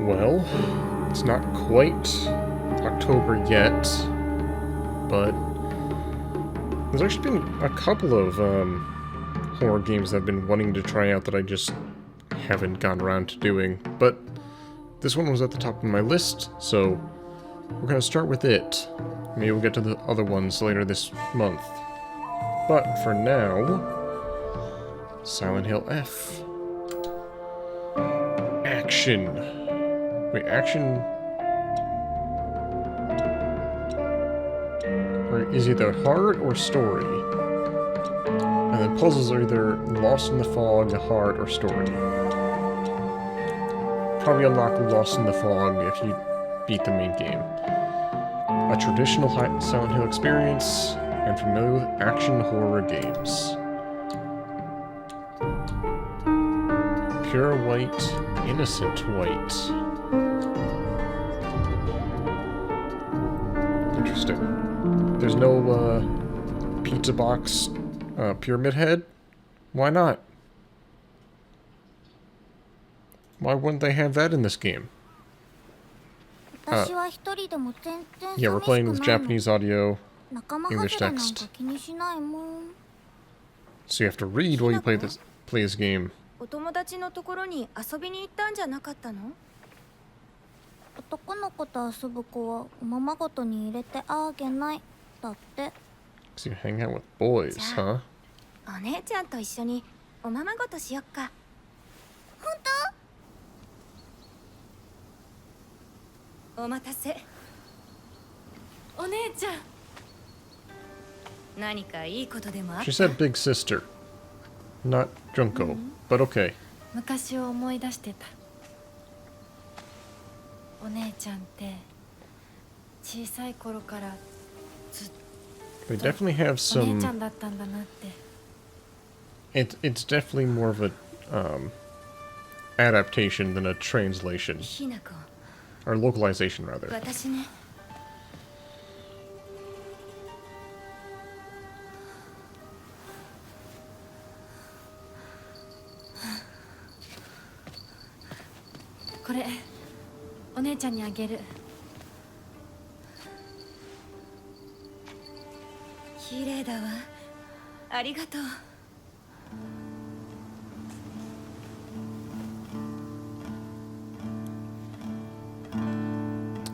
Well, it's not quite October yet, but there's actually been a couple of horror games that I've been wanting to try out that I just haven't gotten around to doing. But this one was at the top of my list, so we're going to start with it. Maybe we'll get to the other ones later this month. But for now, Silent Hill F. Action. Wait, action... Or is either hard or story. And then puzzles are either Lost in the Fog, hard, or story. Probably unlock Lost in the Fog if you beat the main game. A traditional Silent Hill experience, and familiar with action horror games. Pure white, innocent white. Interesting. There's no pizza box pyramid head? Why not? Why wouldn't they have that in this game? Yeah, we're playing with Japanese audio, English text. So you have to read while you play this game. お友達のところに遊びに行ったんじゃなかったの？男の子と遊ぶ子はおままごとに入れてあげないだって。So you hang out with boys, huh? お姉ちゃんと一緒におままごとしよっか。本当？お待たせ。お姉ちゃん。何かいいことでもあった？ She said big sister, not Junko, but okay. 昔を思い出してた。お姉ちゃんって小さい頃からずっと They definitely have お姉 some. ちゃんだったんだなって。It's definitely more of a adaptation than a translation ひなこ。 or localization rather. 私ね。これお姉ちゃんにあげる。綺麗だわ。ありがとう。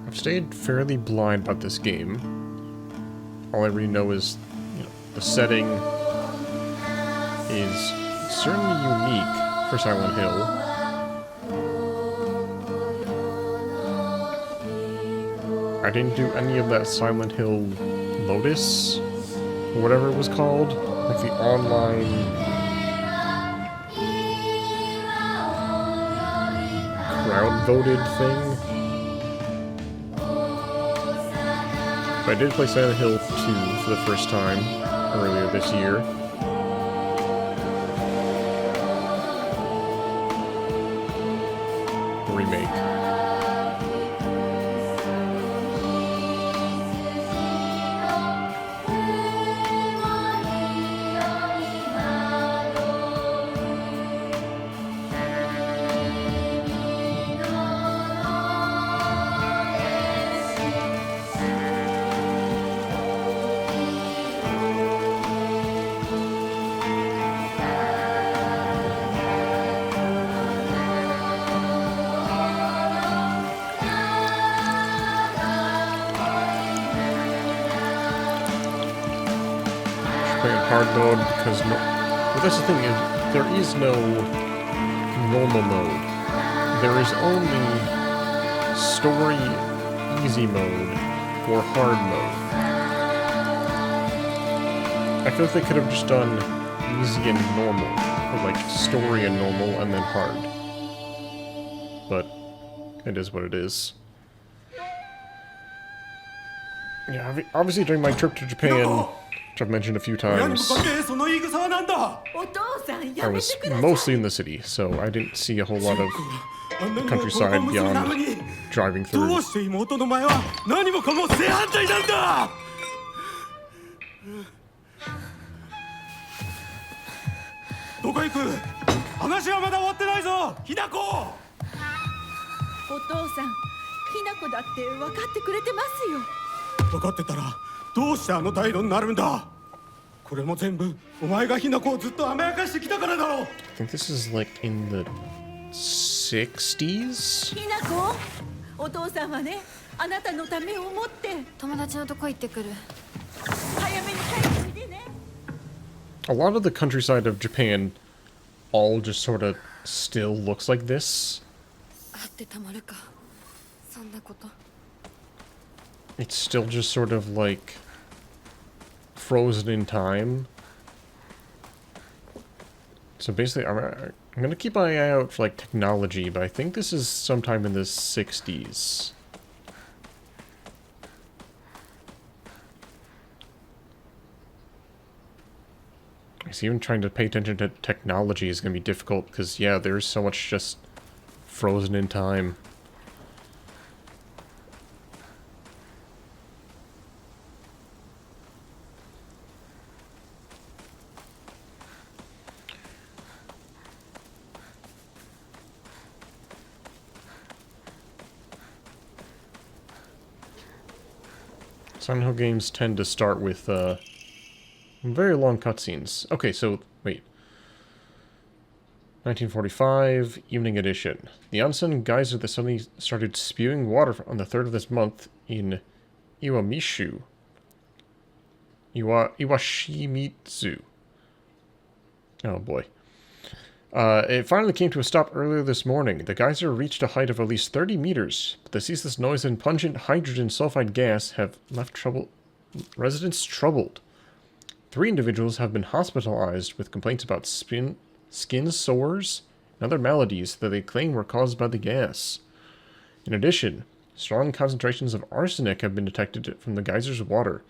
I've stayed fairly blind about this game. All I really know is, the setting is certainly unique for Silent Hill. I didn't do any of that Silent Hill Lotus, or whatever it was called, like the online crowd-voted thing. But I did play Silent Hill 2 for the first time earlier this year. Remake. Hard mode because well, that's the thing, there is no normal mode. There is only story easy mode or hard mode. I feel like they could have just done easy and normal, or like story and normal and then hard. But it is what it is. Yeah, obviously during my trip to Japan, which I've mentioned a few times, I was mostly in the city, so I didn't see a whole lot of countryside beyond driving through. どこ行く？話はまだ終わってないぞ、ひなこ。お父さん、ひな子だって分かってくれてますよ。分かってたらどうしてあの態度になるんだ。これも全部お前がひな子をずっと甘やかしてきたからだろう。 I think this is like in the 60s? ひな子、お父さんはね、あなたのためを思って友達のとこ行ってくる。早めに帰ってきてね。A lot of the countryside of Japan all just sort of still looks like this. 会ってたまるか。そんなこと。It's still just sort of like frozen in time. So basically, I'm gonna keep my eye out for like technology, but I think this is sometime in the 60s. I see, even trying to pay attention to technology is gonna be difficult because, yeah, there's so much just frozen in time. Silent Hill games tend to start with very long cutscenes. Okay, so wait. 1945, Evening Edition. The onsen geyser that suddenly started spewing water on the 3rd of this month in Iwamishu. Iwashimitsu. Oh boy. It finally came to a stop earlier this morning. The geyser reached a height of at least 30 meters, but the ceaseless noise and pungent hydrogen sulfide gas have left residents troubled. 3 individuals have been hospitalized with complaints about skin sores and other maladies that they claim were caused by the gas. In addition, strong concentrations of arsenic have been detected from the geyser's water,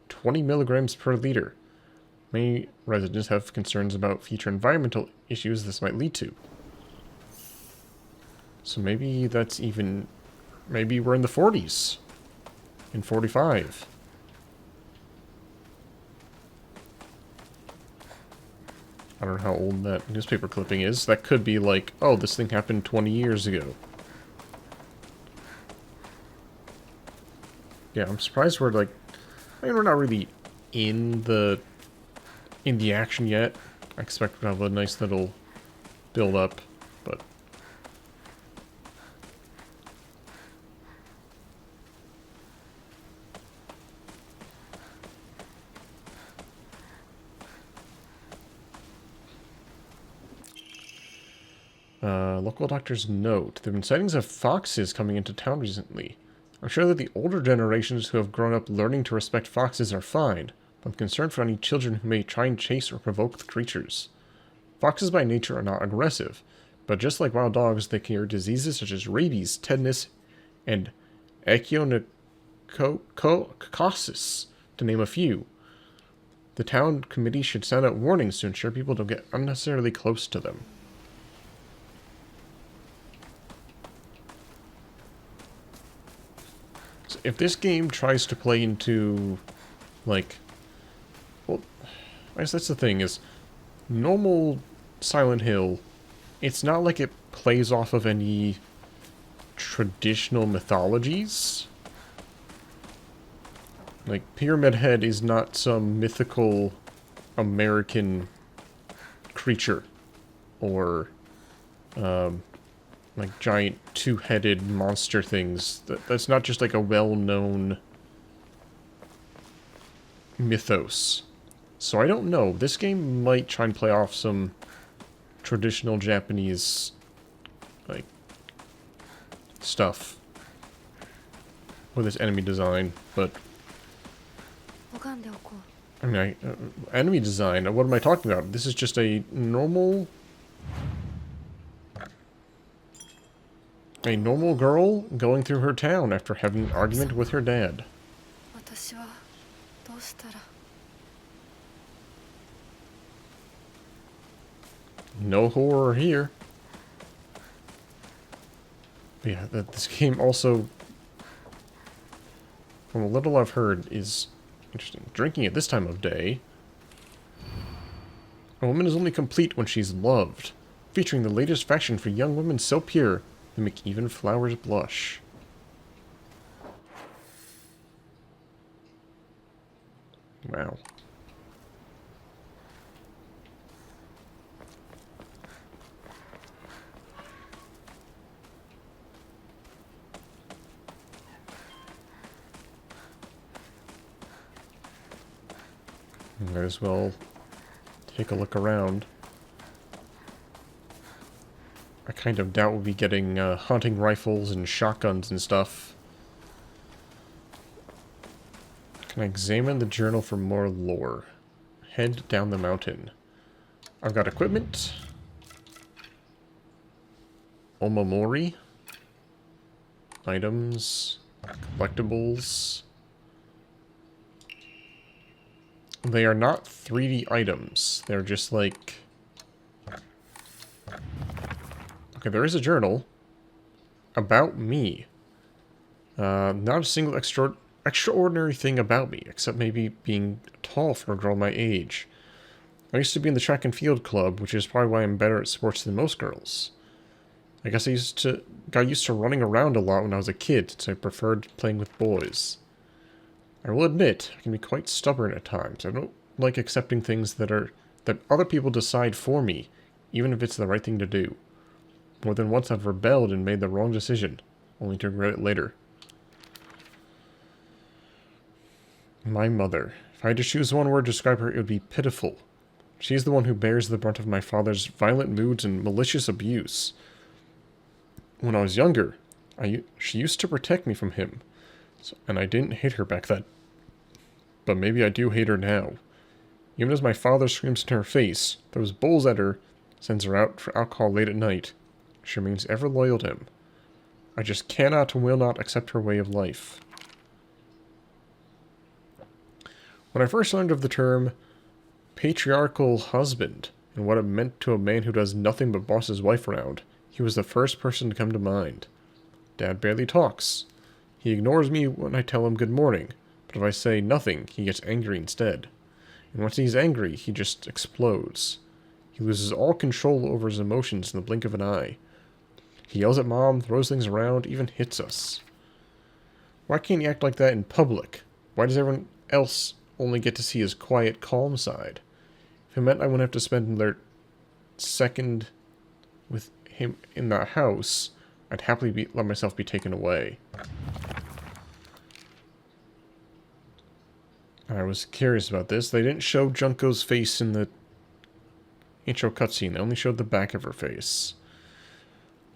20 milligrams per liter. Many residents have concerns about future environmental issues this might lead to. So maybe that's even... maybe we're in the 40s. In 45. I don't know how old that newspaper clipping is. That could be like, oh, this thing happened 20 years ago. Yeah, I'm surprised we're like... I mean, we're not really in the action yet. I expect we'll have a nice little build up, but... local doctor's note. There have been sightings of foxes coming into town recently. I'm sure that the older generations who have grown up learning to respect foxes are fine, but I'm concerned for any children who may try and chase or provoke the creatures. Foxes by nature are not aggressive, but just like wild dogs, they carry diseases such as rabies, tetanus, and echinococcus, to name a few. The town committee should send out warnings to ensure people don't get unnecessarily close to them. So if this game tries to play into, like... well, I guess that's the thing, is normal Silent Hill, it's not like it plays off of any traditional mythologies. Like, Pyramid Head is not some mythical American creature, or like giant two-headed monster things. That's not just like a well-known mythos. So I don't know. This game might try and play off some traditional Japanese, like, stuff with its enemy design, but... I mean, enemy design, what am I talking about? This is just a normal... a normal girl going through her town after having an argument with her dad. No horror here. But yeah, this game also, from a little I've heard, is interesting. Drinking at this time of day. A woman is only complete when she's loved. Featuring the latest fashion for young women so pure, They make even flowers blush. Wow. Might as well take a look around. I kind of doubt we'll be getting hunting rifles and shotguns and stuff. Can I examine the journal for more lore? Head down the mountain. I've got equipment. Omamori. Items. Collectibles. They are not 3D items. They're just like... Okay, there is a journal about me. Not a single extraordinary thing about me, except maybe being tall for a girl my age. I used to be in the track and field club, which is probably why I'm better at sports than most girls. I guess I got used to running around a lot when I was a kid, so I preferred playing with boys. I will admit, I can be quite stubborn at times. I don't like accepting things that other people decide for me, even if it's the right thing to do. More than once I've rebelled and made the wrong decision, only to regret it later. My mother. If I had to choose one word to describe her, it would be pitiful. She's the one who bears the brunt of my father's violent moods and malicious abuse. When I was younger, she used to protect me from him, and I didn't hate her back then. But maybe I do hate her now. Even as my father screams in her face, throws bowls at her, sends her out for alcohol late at night, she remains ever loyal to him. I just cannot and will not accept her way of life. When I first learned of the term patriarchal husband and what it meant to a man who does nothing but boss his wife around, he was the first person to come to mind. Dad barely talks. He ignores me when I tell him good morning, but if I say nothing, he gets angry instead. And once he's angry, he just explodes. He loses all control over his emotions in the blink of an eye. He yells at Mom, throws things around, even hits us. Why can't he act like that in public? Why does everyone else only get to see his quiet, calm side? If it meant I wouldn't have to spend another second with him in the house, I'd happily let myself be taken away. I was curious about this. They didn't show Junko's face in the intro cutscene. They only showed the back of her face.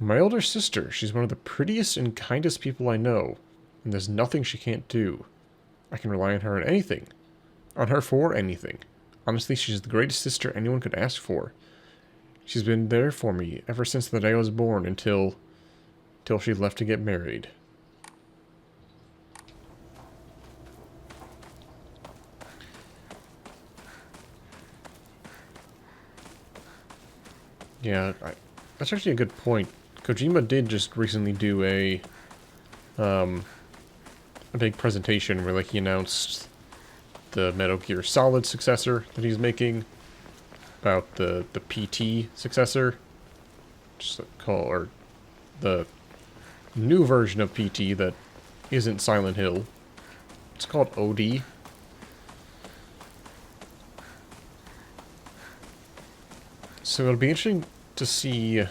My older sister, she's one of the prettiest and kindest people I know, and there's nothing she can't do. I can rely on her on anything. On her for anything. Honestly, she's the greatest sister anyone could ask for. She's been there for me ever since the day I was born until she left to get married. Yeah, that's actually a good point. Kojima did just recently do a big presentation where, like, he announced the Metal Gear Solid successor that he's making, about the PT successor, or the new version of PT that isn't Silent Hill. It's called OD. So it'll be interesting to see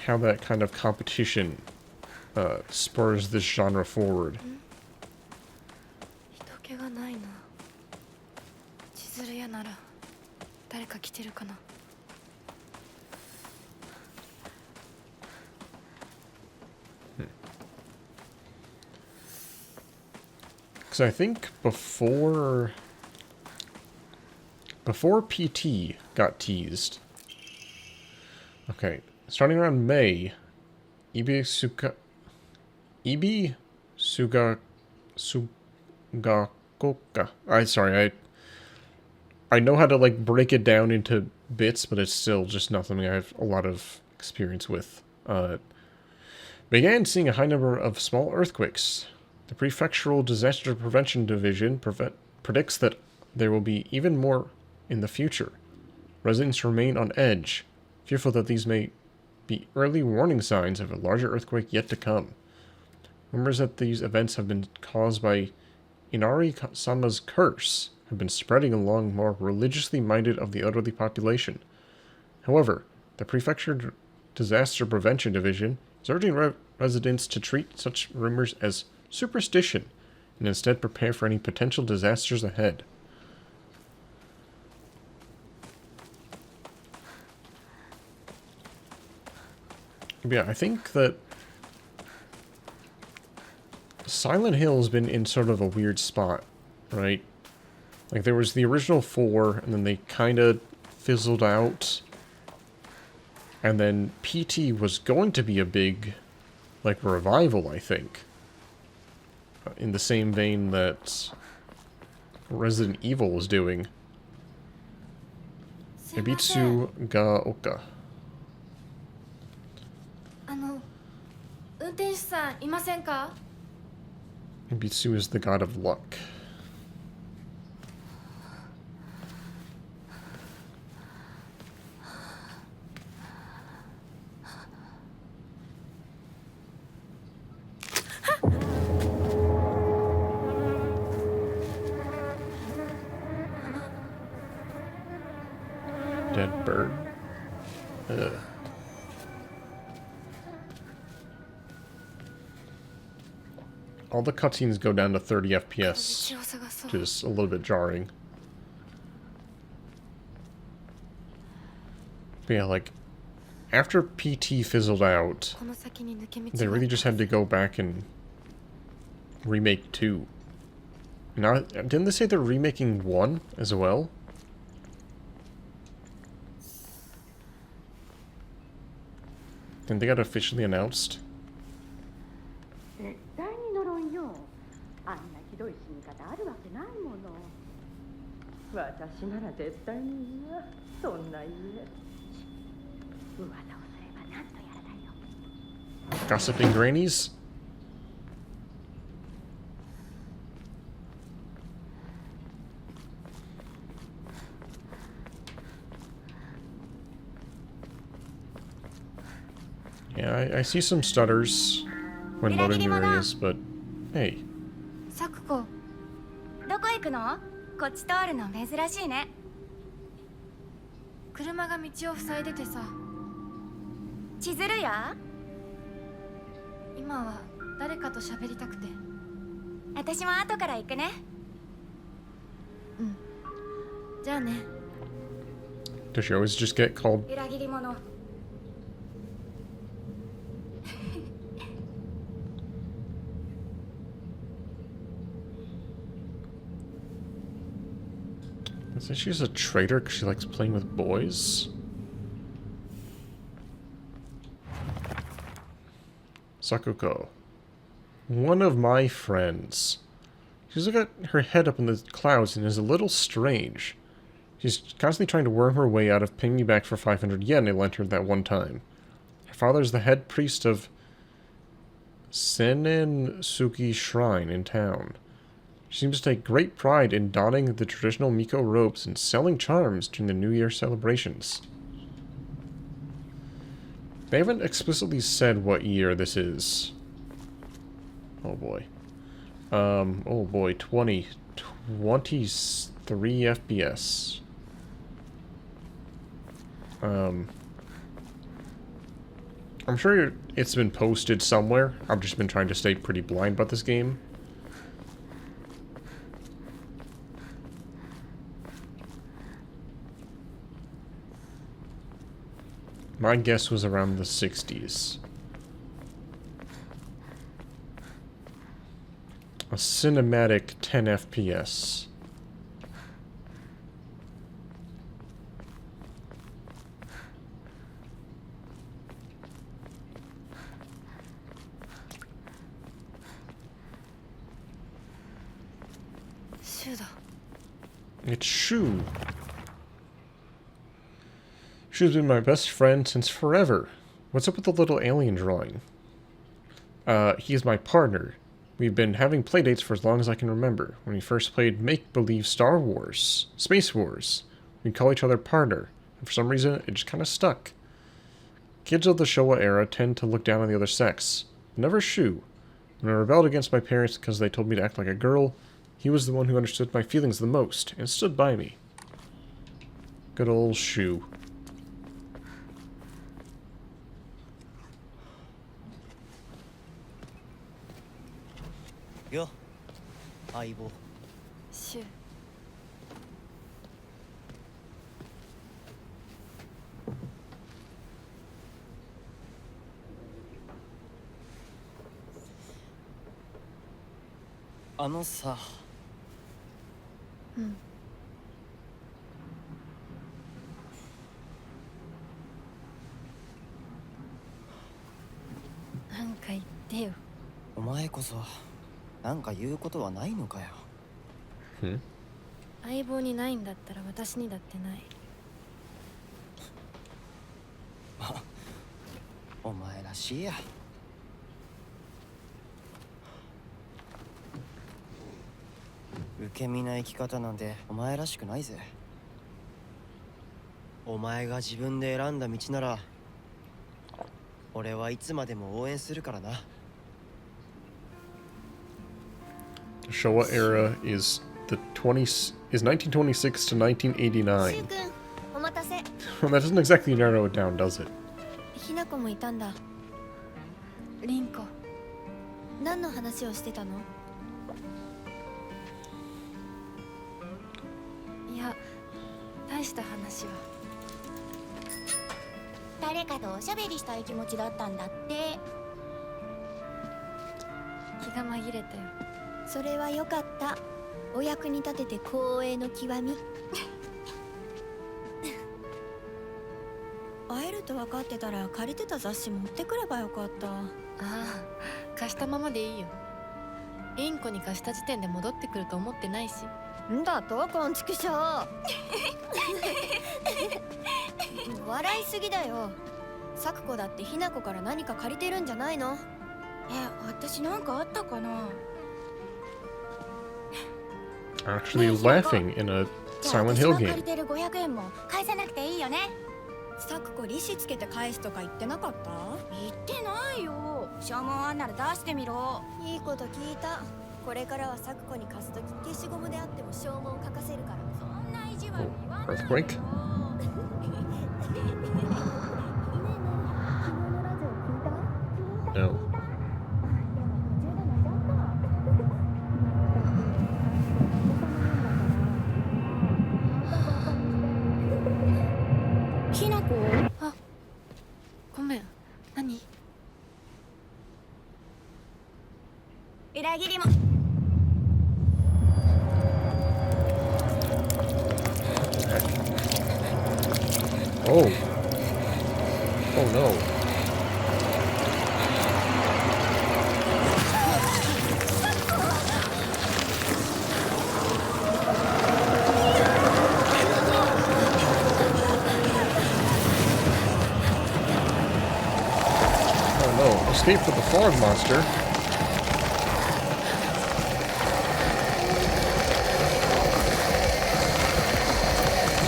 how that kind of competition spurs this genre forward. 人気がないな。千鶴屋なら誰か来てるかな。Because I think before PT got teased. Okay, starting around May, Sugakoka. I know how to, like, break it down into bits, but it's still just not something I have a lot of experience with. Began seeing a high number of small earthquakes. The Prefectural Disaster Prevention Division predicts that there will be even more in the future. Residents remain on edge, fearful that these may be early warning signs of a larger earthquake yet to come. Rumors that these events have been caused by Inari-sama's curse have been spreading along more religiously minded of the elderly population. However, the Prefecture Disaster Prevention Division is urging residents to treat such rumors as superstition and instead prepare for any potential disasters ahead. Yeah, I think that Silent Hill has been in sort of a weird spot, right? Like, there was the original 4, and then they kind of fizzled out. And then PT was going to be a big, like, revival, I think. In the same vein that Resident Evil was doing. Ebitsu ga Oka. 運転手さんいませんか? Ebitsu is the god of luck. Dead bird. Ugh. All the cutscenes go down to 30 FPS, which is a little bit jarring. But yeah, like, after PT fizzled out, they really just had to go back and remake 2. Now, didn't they say they're remaking 1 as well? Didn't they got officially announced? 絶対に呪いよ。あんなひどい死に方あるわけないもの。私なら絶対に嫌。そんな家。噂をすれば何とやらだよ。 Gossiping grannies? Yeah, I see some stutters when loading new areas, but hey. サクコ、どこ行くの？こっち通るの珍しいね。車が道を塞いでてさ。千鶴や？今は誰かと喋りたくて。私も後から行くね。うん。じゃあね。Does she always just get called? 裏切り者。Isn't she just a traitor because she likes playing with boys? Sakuko. One of my friends. She's got her head up in the clouds and is a little strange. She's constantly trying to worm her way out of paying me back for 500 yen I lent her that one time. Her father's the head priest of Senensuki Shrine in town. She seems to take great pride in donning the traditional Miko robes and selling charms during the New Year celebrations. They haven't explicitly said what year this is. Oh boy. Oh boy, 23 FPS. I'm sure it's been posted somewhere. I've just been trying to stay pretty blind about this game. My guess was around the 60s. A cinematic 10 FPS. It's Shu. Shu's been my best friend since forever. What's up with the little alien drawing? He's my partner. We've been having playdates for as long as I can remember. When we first played make-believe Star Wars, Space Wars, we'd call each other partner. And for some reason, it just kind of stuck. Kids of the Showa era tend to look down on the other sex. Never Shu. When I rebelled against my parents because they told me to act like a girl, he was the one who understood my feelings the most and stood by me. Good old Shu. Yo, 相棒。シュ。あのさ。うん。なんか言ってよ。お前こそなんか言うことはないのかよ。相棒にないんだったら私にだってない。お前らしいや。受け身な生き方なんてお前らしくないぜ。お前が自分で選んだ道なら俺はいつまでも応援するからな。The Showa era is 1926 to 1989. シュウ君お待たせ。 Well, that doesn't exactly narrow it down, does it? ひなこもいたんだ。リンコ。何の話をしてたの？いや、大した話は。誰かとおしゃべりしたい気持ちだったんだって。気が紛れたよ。それはよかった。お役に立てて光栄の極み。会えると分かってたら借りてた雑誌持ってくればよかった。ああ、貸したままでいいよ。リンコに貸した時点で戻ってくると思ってないし。んだとこんちくしょう。笑いすぎだよ。咲子だってひな子から何か借りてるんじゃないの？私なんかあったかな？ Actually laughing in a Silent Hill 借り game. てる500円も返さなくていいよね。咲子利子つけて返すとか言ってなかった？言ってないよ。証文あんなら出してみろ。いいこと聞いた。これからは咲子に貸すとき消しゴムであっても証文書かせるから。そんな意地悪言わないよ。Earthquake? No. ひなこ？あ、ごめん。何？裏切りも。Oh. Oh no. Oh no. Escape with the fog monster.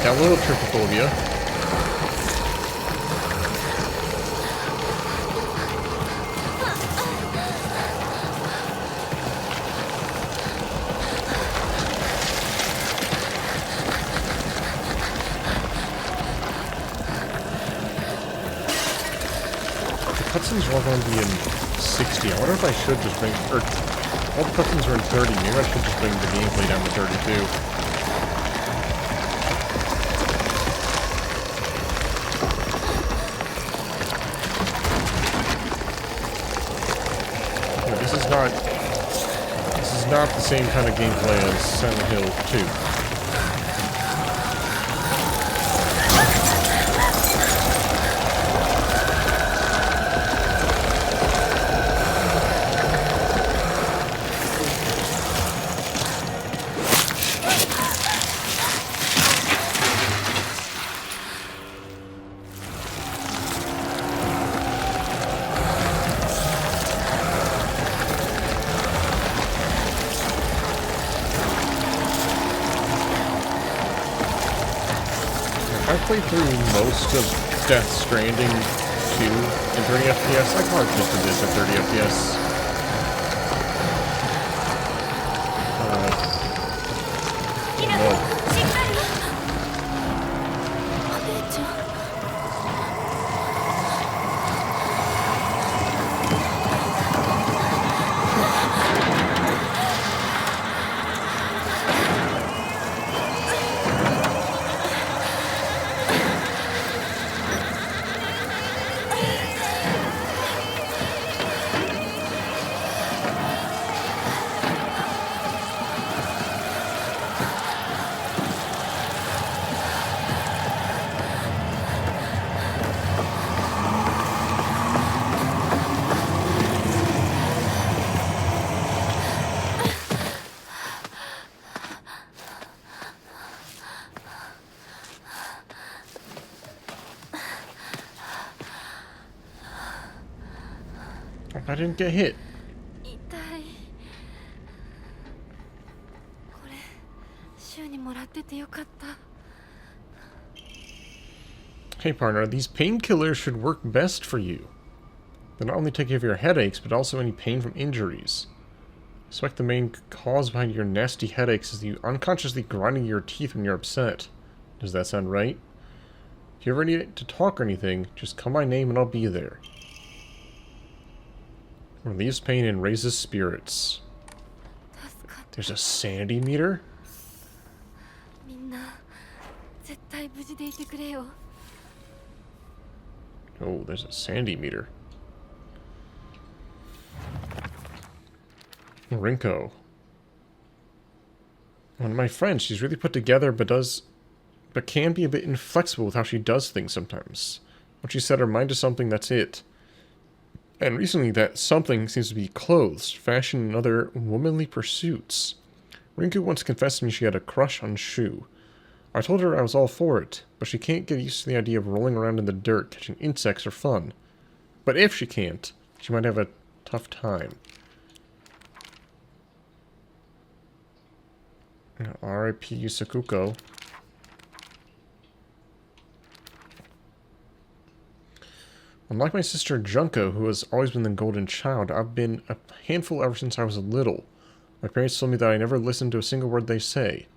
Got a little trypophobia. Cutscenes are all going to be in 60. I wonder if I should just bring... Or, all the cutscenes are in 30. Maybe I should just bring the gameplay down to 32. Yeah, this is not the same kind of gameplay as Silent Hill 2. I played through most of Death Stranding 2 in 30 FPS. I probably tested this at 30 FPS. No. しっかりお姉ちゃん I didn't get hit. 痛い。これ週にもらっててよかった。 Hey partner, these painkillers should work best for you. They not only take care of your headaches, but also any pain from injuries. I suspect the main cause behind your nasty headaches is you unconsciously grinding your teeth when you're upset. Does that sound right? If you're ready to talk or anything, just call my name and I'll be there. Relieves pain and raises spirits. 助かった。 There's a sanity meter? みんな絶対無事でいてくれよ。 Oh, there's a sanity meter. Rinko. One of my friends, she's really put together, but can be a bit inflexible with how she does things sometimes. Once she set her mind to something, that's it. And recently that something seems to be clothes, fashion, and other womanly pursuits. Rinko once confessed to me she had a crush on Shu. I told her I was all for it, but she can't get used to the idea of rolling around in the dirt catching insects for fun. But if she can't, she might have a tough time. R.I.P. Sakuko. Unlike my sister Junko, who has always been the golden child, I've been a handful ever since I was little. My parents told me that I never listened to a single word they said.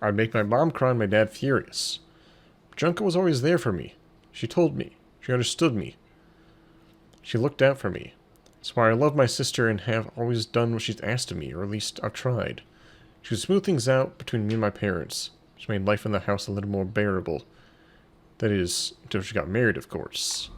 I'd make my mom cry and my dad furious. Junko was always there for me. She told me. She understood me. She looked out for me. That's why I love my sister and have always done what she's asked of me, or at least I've tried. She would smooth things out between me and my parents. She made life in the house a little more bearable. That is, until she got married, of course.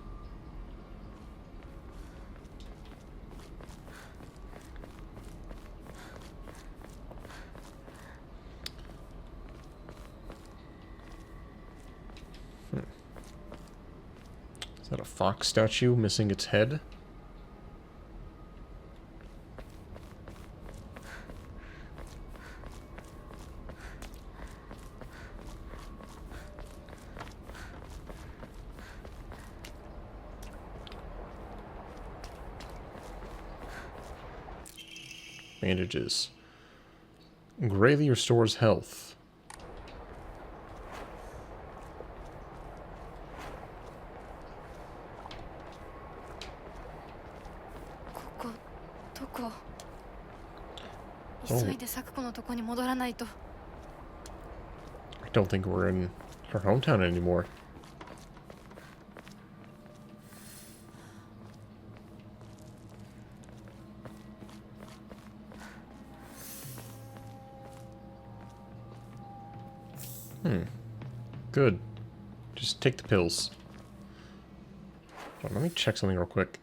Is that a fox statue missing its head? Bandages. Greatly restores health. Oh. 急いでサクコのとこに戻らないと。 I don't think we're in our hometown anymore. Good. Just take the pills. Hold on, let me check something real quick.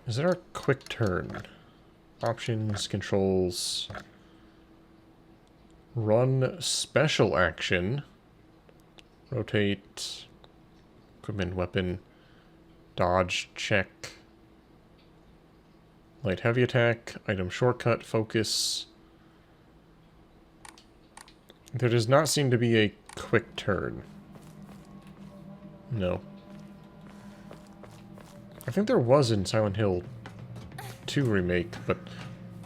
Is there a quick turn? Options, controls. Run special action. Rotate. Equipment, weapon. Dodge, check. Light heavy attack. Item shortcut, focus. There does not seem to be a quick turn. No. I think there was in Silent Hill 2 remake, but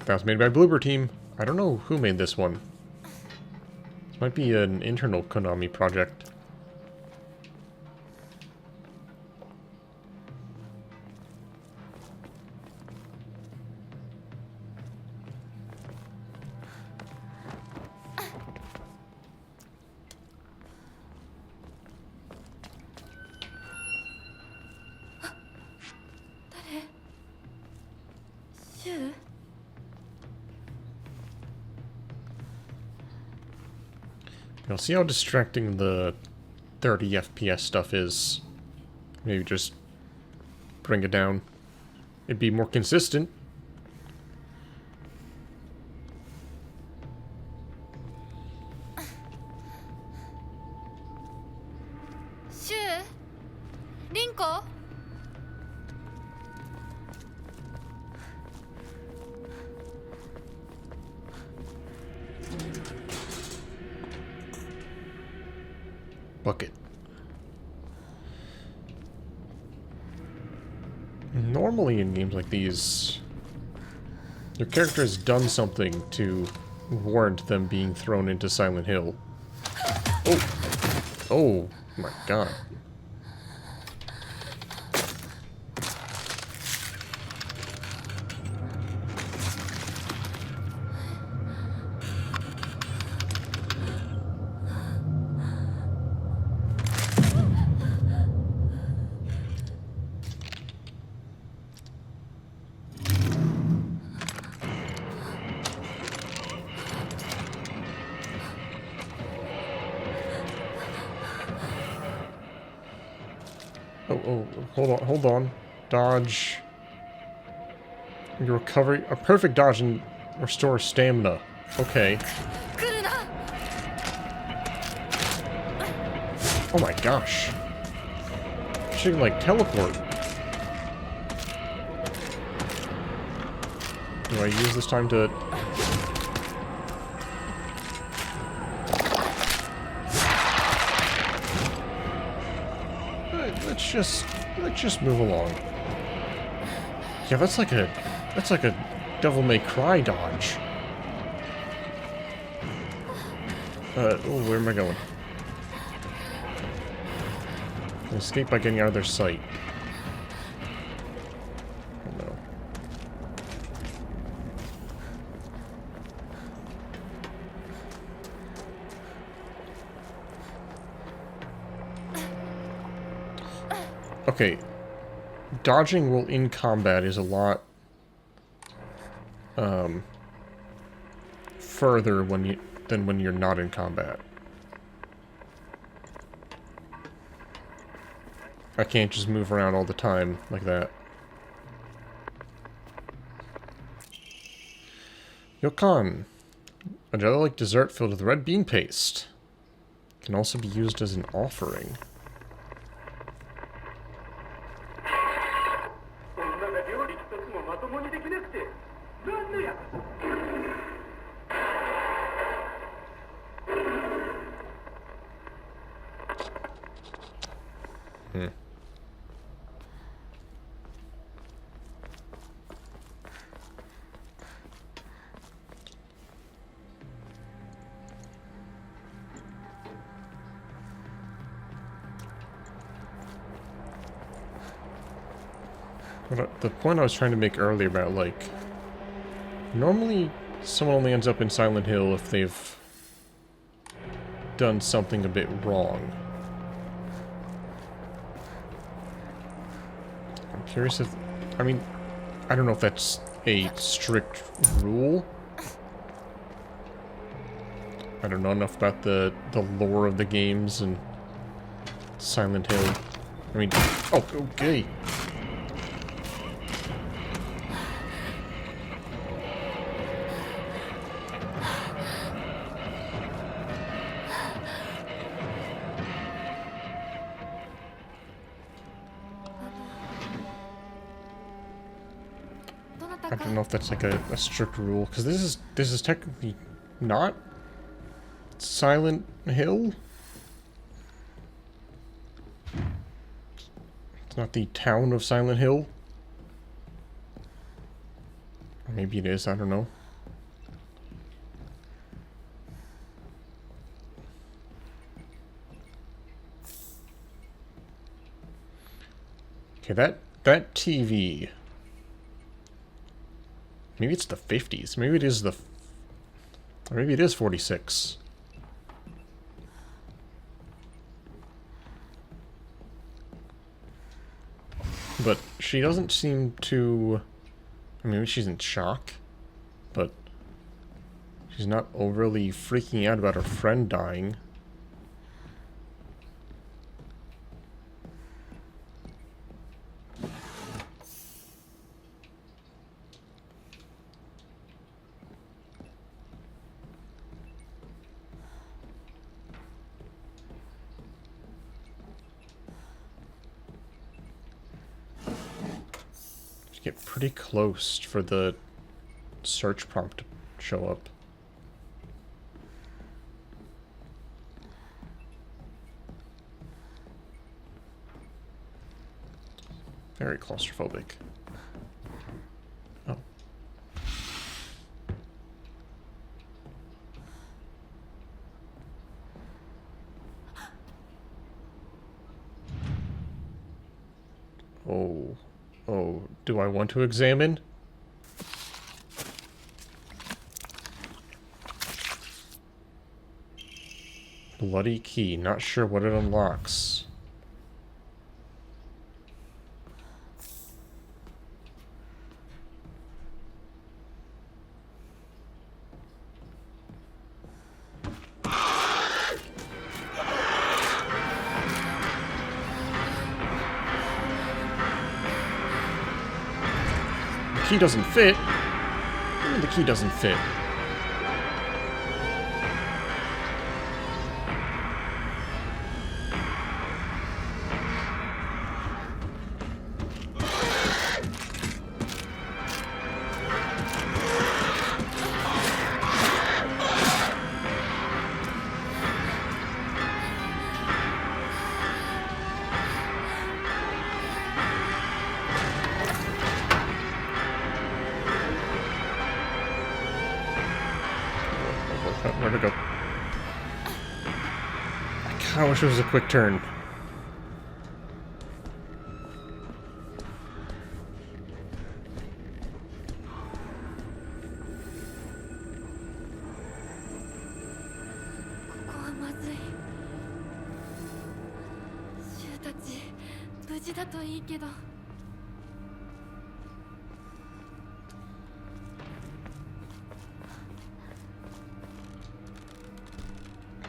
that was made by Bloober Team. I don't know who made this one. This might be an internal Konami project. You'll see how distracting the 30 FPS stuff is. Maybe just bring it down. It'd be more consistent. Shu? Rinko? Bucket. Normally in games like these, your character has done something to warrant them being thrown into Silent Hill. Oh! Oh my god. Oh, hold on. Dodge. Your recovery. A perfect dodge and restore stamina. Okay. Oh my gosh. She can, like, teleport. Do I use this time to... Let's just move along. Yeah, that's like a Devil May Cry dodge. Oh, where am I going? Escape by getting out of their sight. Oh no. Okay. Dodging while in combat is a lot further than when you're not in combat. I can't just move around all the time like that. Yokan. A jelly-like dessert filled with red bean paste. Can also be used as an offering. The point I was trying to make earlier about, like, normally someone only ends up in Silent Hill if they've done something a bit wrong. I'm curious if, I mean, I don't know if that's a strict rule. I don't know enough about the lore of the games and Silent Hill. I mean, oh, okay. I don't know if that's like a strict rule, because this is technically not Silent Hill. It's not the town of Silent Hill. Or maybe it is, I don't know. Okay, that TV. Maybe it's the 50s. Maybe it is or maybe it is 46. But she doesn't seem to... I mean, maybe she's in shock, but she's not overly freaking out about her friend dying. get pretty close for the search prompt to show up. Very claustrophobic. Oh. Oh. Oh, do I want to examine? Bloody key. Not sure what it unlocks. The key doesn't fit. The key doesn't fit. Where'd it go? I kinda wish it was a quick turn.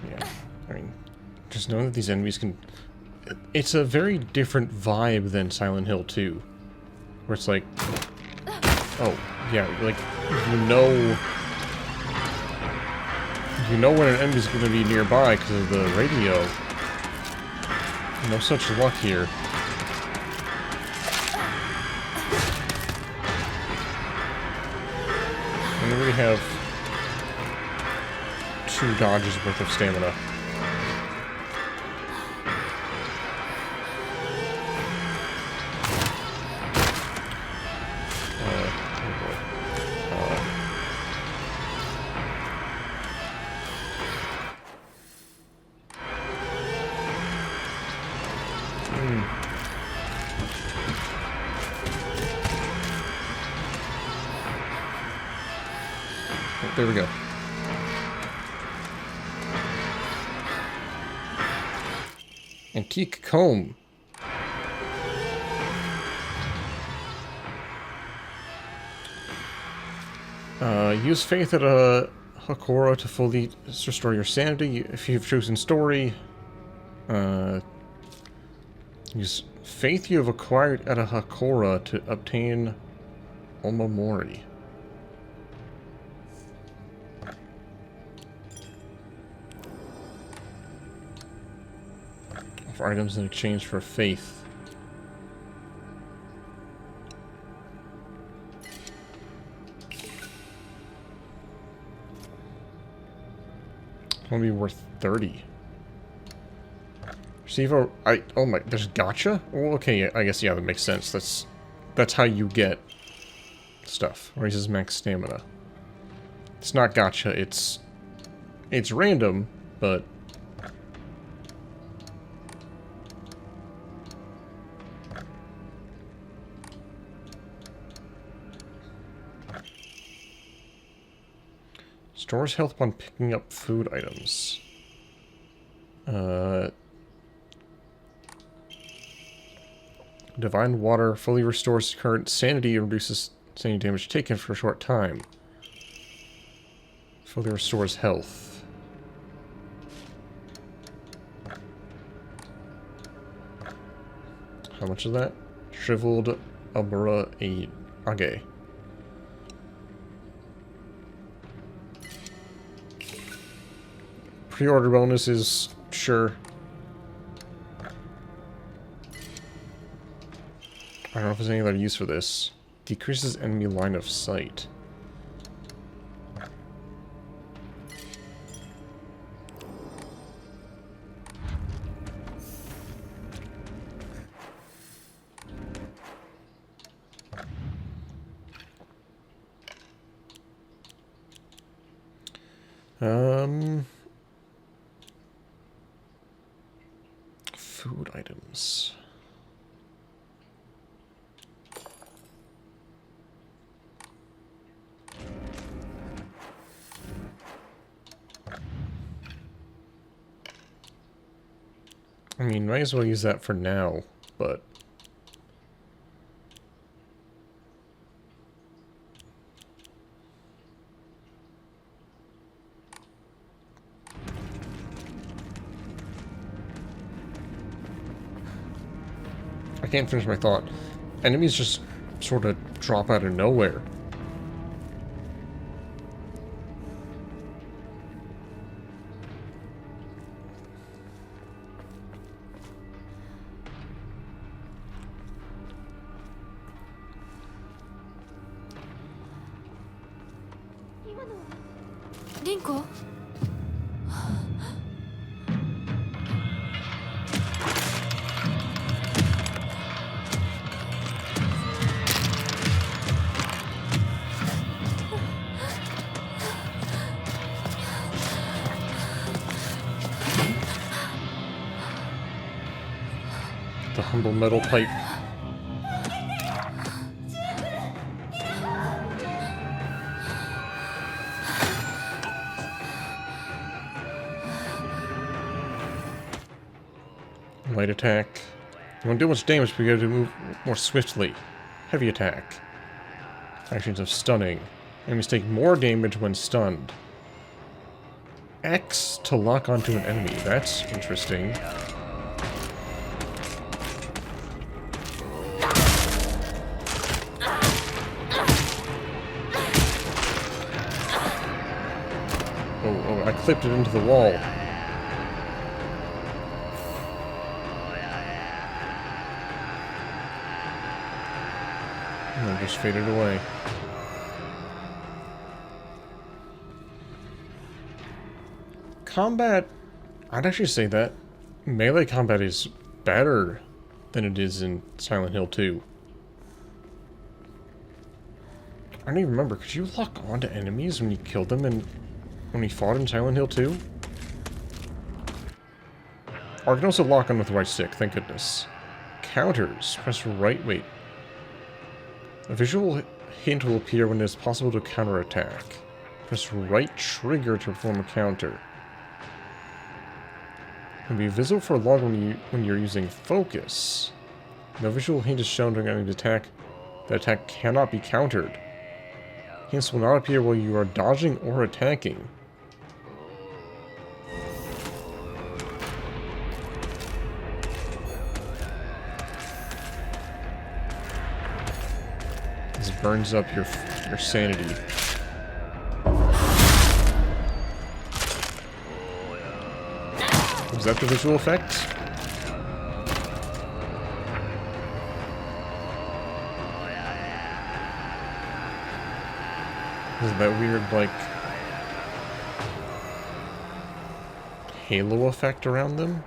Yeah, I mean, just knowing that these enemies can... It's a very different vibe than Silent Hill 2. Where it's like... Oh, yeah, like, you know when an enemy's going to be nearby because of the radio. No such luck here. And we already have 2 dodges worth of stamina. There we go. Antique comb. Use faith at a Hakora to fully restore your sanity if you've chosen story. Use faith you have acquired at a Hakora to obtain Omamori. For items in exchange for faith. It's gonna be worth 30. Receive a... oh my... There's gotcha? Well, okay, yeah, I guess, yeah, that makes sense. That's how you get stuff. Raises max stamina. It's not gotcha, it's random, but... Stores health upon picking up food items. Divine water fully restores current sanity and reduces sanity damage taken for a short time. Fully restores health. How much is that? Shriveled Abura Age. Pre-order bonuses, sure. I don't know if there's any other use for this. Decreases enemy line of sight. Food items. I mean, might as well use that for now, but... I can't finish my thought. Enemies just sort of drop out of nowhere. Rinko? The humble metal pipe. Light attack. You won't do much damage, but you gotta move more swiftly. Heavy attack. Actions of stunning. Enemies take more damage when stunned. X to lock onto an enemy. That's interesting. Oh, I clipped it into the wall. And then just faded away. Combat, I'd actually say that melee combat is better than it is in Silent Hill 2. I don't even remember, could you lock onto enemies when you killed them and when we fought in Silent Hill 2? Or I can also lock on with the right stick, thank goodness. Counters. Press right, wait. A visual hint will appear when it is possible to counterattack. Press right trigger to perform a counter. It will be visible for long when you're using focus. No visual hint is shown during an attack. The attack cannot be countered. Hints will not appear while you are dodging or attacking. This burns up your sanity. Was that the visual effect? Is that weird, like, halo effect around them?